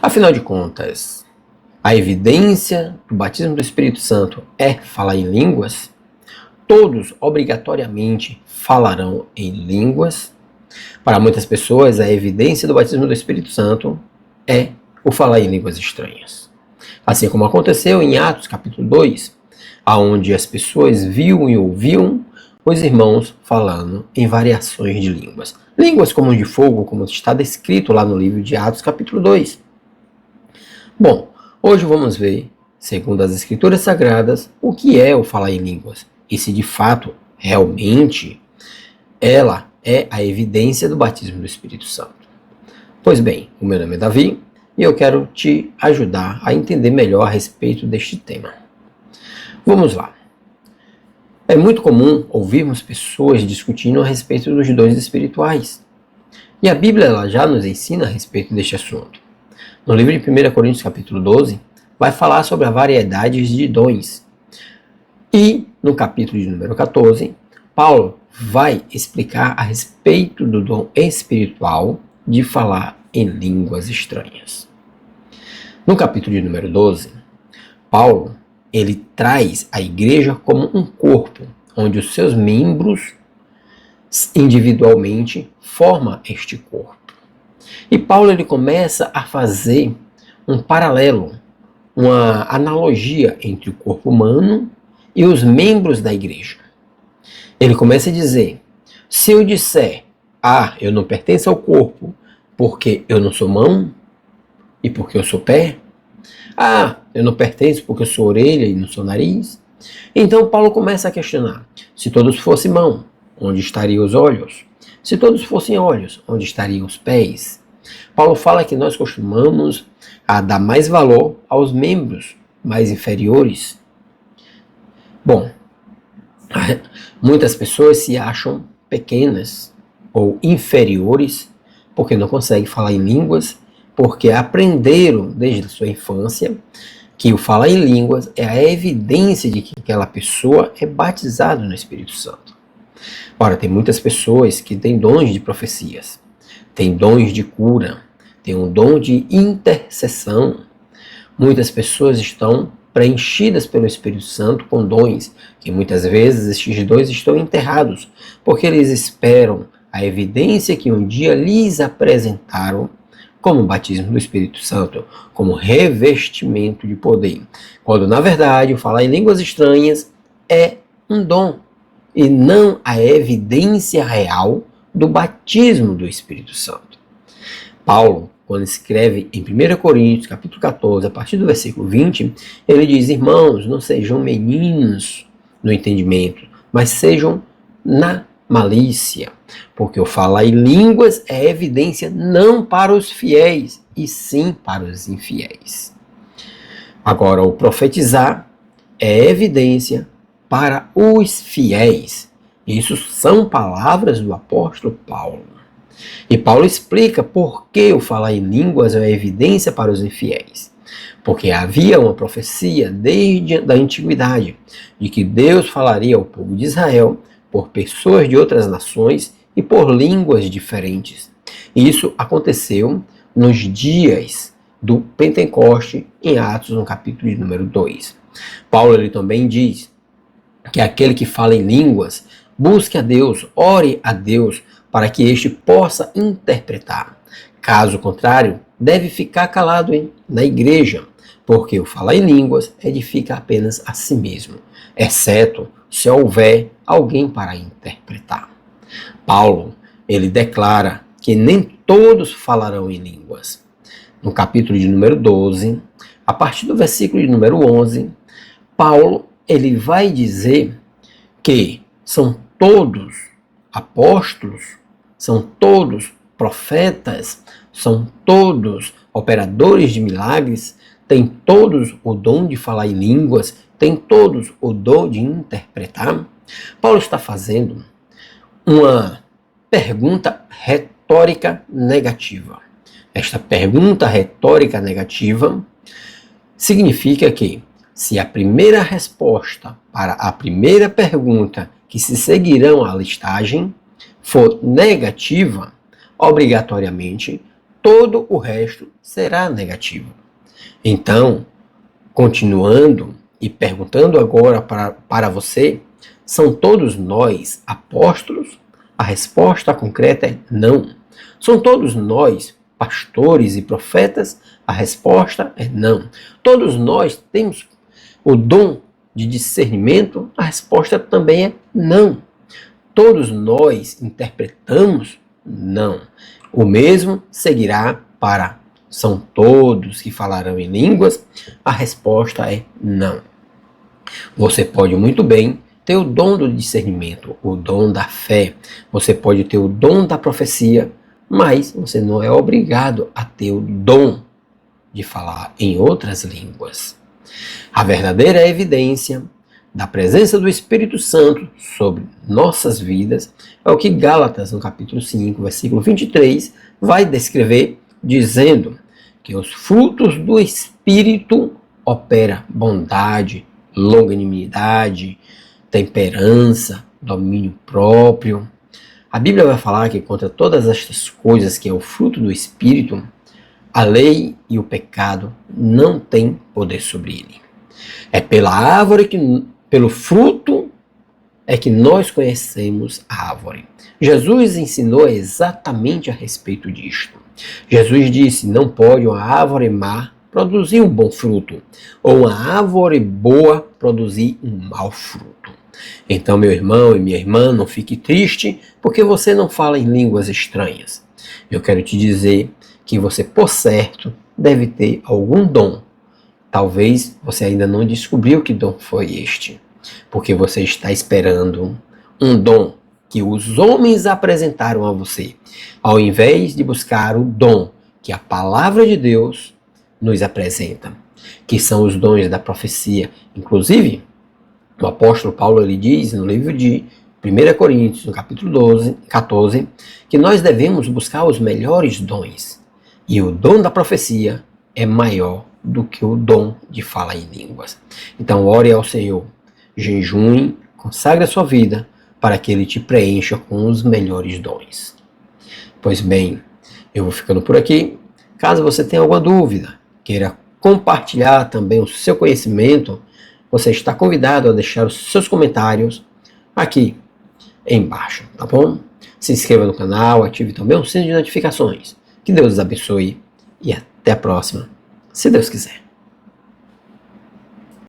Afinal de contas, a evidência do batismo do Espírito Santo é falar em línguas? Todos obrigatoriamente falarão em línguas? Para muitas pessoas, a evidência do batismo do Espírito Santo é o falar em línguas estranhas. Assim como aconteceu em Atos capítulo 2, onde as pessoas viam e ouviam os irmãos falando em variações de línguas. Línguas como de fogo, como está descrito lá no livro de Atos capítulo 2. Bom, hoje vamos ver, segundo as Escrituras Sagradas, o que é o falar em línguas e se de fato, realmente, ela é a evidência do batismo do Espírito Santo. Pois bem, o meu nome é Davi e eu quero te ajudar a entender melhor a respeito deste tema. Vamos lá. É muito comum ouvirmos pessoas discutindo a respeito dos dons espirituais. E a Bíblia ela já nos ensina a respeito deste assunto. No livro de 1 Coríntios capítulo 12, vai falar sobre a variedade de dons. E no capítulo de número 14, Paulo vai explicar a respeito do dom espiritual de falar em línguas estranhas. No capítulo de número 12, Paulo ele traz a igreja como um corpo, onde os seus membros individualmente formam este corpo. E Paulo ele começa a fazer um paralelo, uma analogia entre o corpo humano e os membros da igreja. Ele começa a dizer, se eu disser, eu não pertenço ao corpo porque eu não sou mão e porque eu sou pé, eu não pertenço porque eu sou orelha e não sou nariz. Então Paulo começa a questionar, se todos fossem mão, onde estariam os olhos? Se todos fossem olhos, onde estariam os pés? Paulo fala que nós costumamos dar mais valor aos membros mais inferiores. Bom, muitas pessoas se acham pequenas ou inferiores porque não conseguem falar em línguas, porque aprenderam desde a sua infância que o falar em línguas é a evidência de que aquela pessoa é batizada no Espírito Santo. Ora, tem muitas pessoas que têm dons de profecias, têm dons de cura, têm um dom de intercessão. Muitas pessoas estão preenchidas pelo Espírito Santo com dons, que muitas vezes estes dons estão enterrados, porque eles esperam a evidência que um dia lhes apresentaram como batismo do Espírito Santo, como revestimento de poder. Quando, na verdade, o falar em línguas estranhas é um dom e não a evidência real do batismo do Espírito Santo. Paulo, quando escreve em 1 Coríntios, capítulo 14, a partir do versículo 20, ele diz, irmãos, não sejam meninos no entendimento, mas sejam na malícia, porque o falar em línguas é evidência não para os fiéis, e sim para os infiéis. Agora, o profetizar é evidência para os fiéis. Isso são palavras do apóstolo Paulo. E Paulo explica por que o falar em línguas é evidência para os infiéis. Porque havia uma profecia desde a antiguidade de que Deus falaria ao povo de Israel por pessoas de outras nações e por línguas diferentes. E isso aconteceu nos dias do Pentecoste, em Atos, no capítulo de número 2. Paulo ele também diz que aquele que fala em línguas, busque a Deus, ore a Deus, para que este possa interpretar. Caso contrário, deve ficar calado na igreja, porque o falar em línguas edifica apenas a si mesmo, exceto se houver alguém para interpretar. Paulo, ele declara que nem todos falarão em línguas. No capítulo de número 12, a partir do versículo de número 11, Paulo, ele vai dizer que são todos apóstolos, são todos profetas, são todos operadores de milagres, têm todos o dom de falar em línguas, têm todos o dom de interpretar. Paulo está fazendo uma pergunta retórica negativa. Esta pergunta retórica negativa significa que, se a primeira resposta para a primeira pergunta que se seguirão à listagem for negativa, obrigatoriamente todo o resto será negativo. Então, continuando e perguntando agora para você, são todos nós apóstolos? A resposta concreta é não. São todos nós pastores e profetas? A resposta é não. Todos nós temos o dom de discernimento? A resposta também é não. Todos nós interpretamos? Não. O mesmo seguirá para são todos que falarão em línguas? A resposta é não. Você pode muito bem ter o dom do discernimento, o dom da fé. Você pode ter o dom da profecia, mas você não é obrigado a ter o dom de falar em outras línguas. A verdadeira evidência da presença do Espírito Santo sobre nossas vidas é o que Gálatas, no capítulo 5, versículo 23, vai descrever, dizendo que os frutos do Espírito operam bondade, longanimidade, temperança, domínio próprio. A Bíblia vai falar que contra todas estas coisas que é o fruto do Espírito, a lei e o pecado não têm poder sobre ele. É pela árvore pelo fruto é que nós conhecemos a árvore. Jesus ensinou exatamente a respeito disto. Jesus disse: não pode uma árvore má produzir um bom fruto, ou uma árvore boa produzir um mau fruto. Então, meu irmão e minha irmã, não fique triste porque você não fala em línguas estranhas. Eu quero te dizer que você, por certo, deve ter algum dom. Talvez você ainda não descobriu que dom foi este, porque você está esperando um dom que os homens apresentaram a você, ao invés de buscar o dom que a palavra de Deus nos apresenta, que são os dons da profecia. Inclusive, o apóstolo Paulo ele diz no livro de 1 Coríntios, no capítulo 14, que nós devemos buscar os melhores dons, e o dom da profecia é maior do que o dom de falar em línguas. Então, ore ao Senhor, jejue, consagre a sua vida para que Ele te preencha com os melhores dons. Pois bem, eu vou ficando por aqui. Caso você tenha alguma dúvida, queira compartilhar também o seu conhecimento, você está convidado a deixar os seus comentários aqui embaixo, tá bom? Se inscreva no canal, ative também o sino de notificações. Que Deus os abençoe e até a próxima, se Deus quiser.